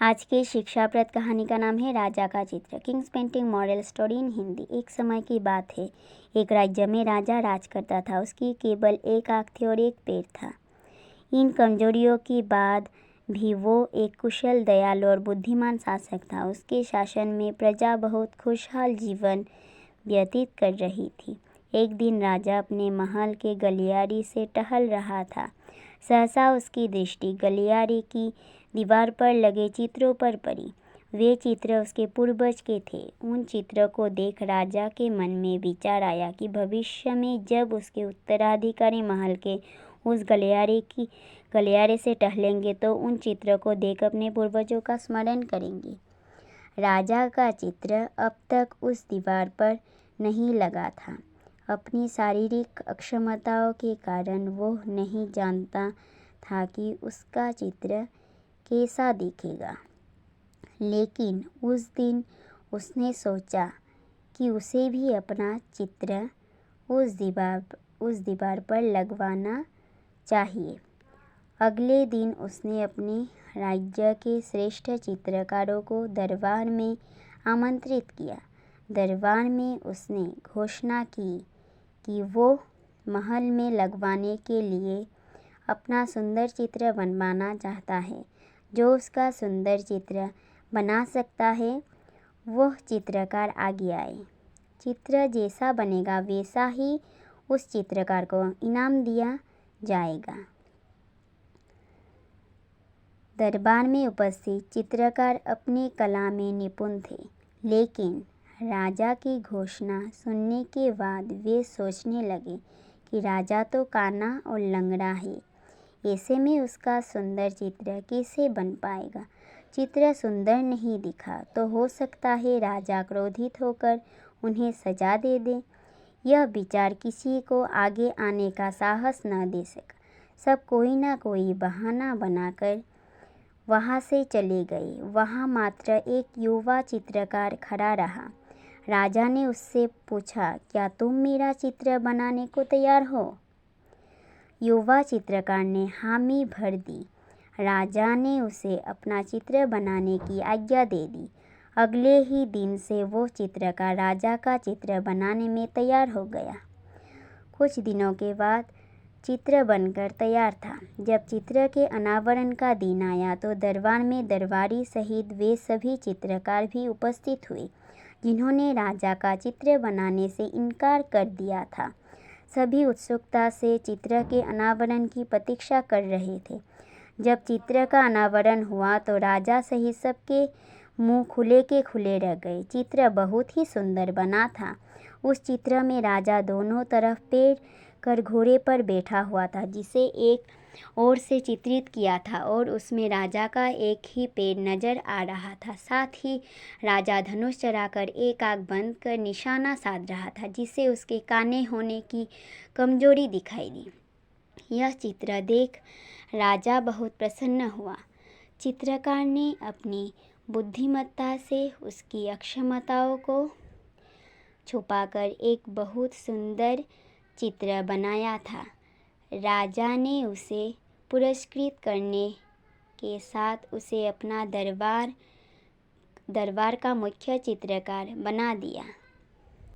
आज की शिक्षाप्रद कहानी का नाम है राजा का चित्र। Kings painting model story in Hindi. एक समय की बात है, एक राज्य में राजा राज करता था। उसकी केवल एक आँख थी और एक पैर था। इन कमजोरियों के बाद भी वो एक कुशल, दयालु और बुद्धिमान शासक था। उसके शासन में प्रजा बहुत खुशहाल जीवन व्यतीत कर रही थी। एक दिन राजा अपने महल के गलियारे से टहल रहा था। सहसा उसकी दृष्टि गलियारे की दीवार पर लगे चित्रों पर पड़ी। वे चित्र उसके पूर्वज के थे। उन चित्रों को देख राजा के मन में विचार आया कि भविष्य में जब उसके उत्तराधिकारी महल के उस गलियारे से टहलेंगे तो उन चित्रों को देख अपने पूर्वजों का स्मरण करेंगे। राजा का चित्र अब तक उस दीवार पर नहीं लगा था। अपनी शारीरिक अक्षमताओं के कारण वो नहीं जानता था कि उसका चित्र कैसा दिखेगा। लेकिन उस दिन उसने सोचा कि उसे भी अपना चित्र उस दीवार पर लगवाना चाहिए। अगले दिन उसने अपने राज्य के श्रेष्ठ चित्रकारों को दरबार में आमंत्रित किया। दरबार में उसने घोषणा की कि वो महल में लगवाने के लिए अपना सुंदर चित्र बनवाना चाहता है। जो उसका सुंदर चित्र बना सकता है वह चित्रकार आगे आए। चित्र जैसा बनेगा वैसा ही उस चित्रकार को इनाम दिया जाएगा। दरबार में उपस्थित चित्रकार अपनी कला में निपुण थे, लेकिन राजा की घोषणा सुनने के बाद वे सोचने लगे कि राजा तो काना और लंगड़ा है। ऐसे में उसका सुंदर चित्र कैसे बन पाएगा। चित्र सुंदर नहीं दिखा तो हो सकता है राजा क्रोधित होकर उन्हें सजा दे दे। यह विचार किसी को आगे आने का साहस न दे सका। सब कोई ना कोई बहाना बनाकर वहाँ से चले गए। वहाँ मात्र एक युवा चित्रकार खड़ा रहा। राजा ने उससे पूछा, क्या तुम मेरा चित्र बनाने को तैयार हो? युवा चित्रकार ने हामी भर दी। राजा ने उसे अपना चित्र बनाने की आज्ञा दे दी। अगले ही दिन से वो चित्रकार राजा का चित्र बनाने में तैयार हो गया। कुछ दिनों के बाद चित्र बनकर तैयार था। जब चित्र के अनावरण का दिन आया तो दरबार में दरबारी सहित वे सभी चित्रकार भी उपस्थित हुए जिन्होंने राजा का चित्र बनाने से इनकार कर दिया था। सभी उत्सुकता से चित्र के अनावरण की प्रतीक्षा कर रहे थे। जब चित्र का अनावरण हुआ तो राजा सहित सबके मुंह खुले के खुले रह गए। चित्र बहुत ही सुंदर बना था। उस चित्र में राजा दोनों तरफ पैर कर घोड़े पर बैठा हुआ था, जिसे एक ओर से चित्रित किया था और उसमें राजा का एक ही पैर नजर आ रहा था। साथ ही राजा धनुष चढ़ाकर एक आंख बंद कर निशाना साध रहा था, जिससे उसके काने होने की कमजोरी दिखाई दी। यह चित्र देख राजा बहुत प्रसन्न हुआ। चित्रकार ने अपनी बुद्धिमत्ता से उसकी अक्षमताओं को छुपाकर एक बहुत सुंदर चित्र बनाया था। राजा ने उसे पुरस्कृत करने के साथ उसे अपना दरबार का मुख्य चित्रकार बना दिया।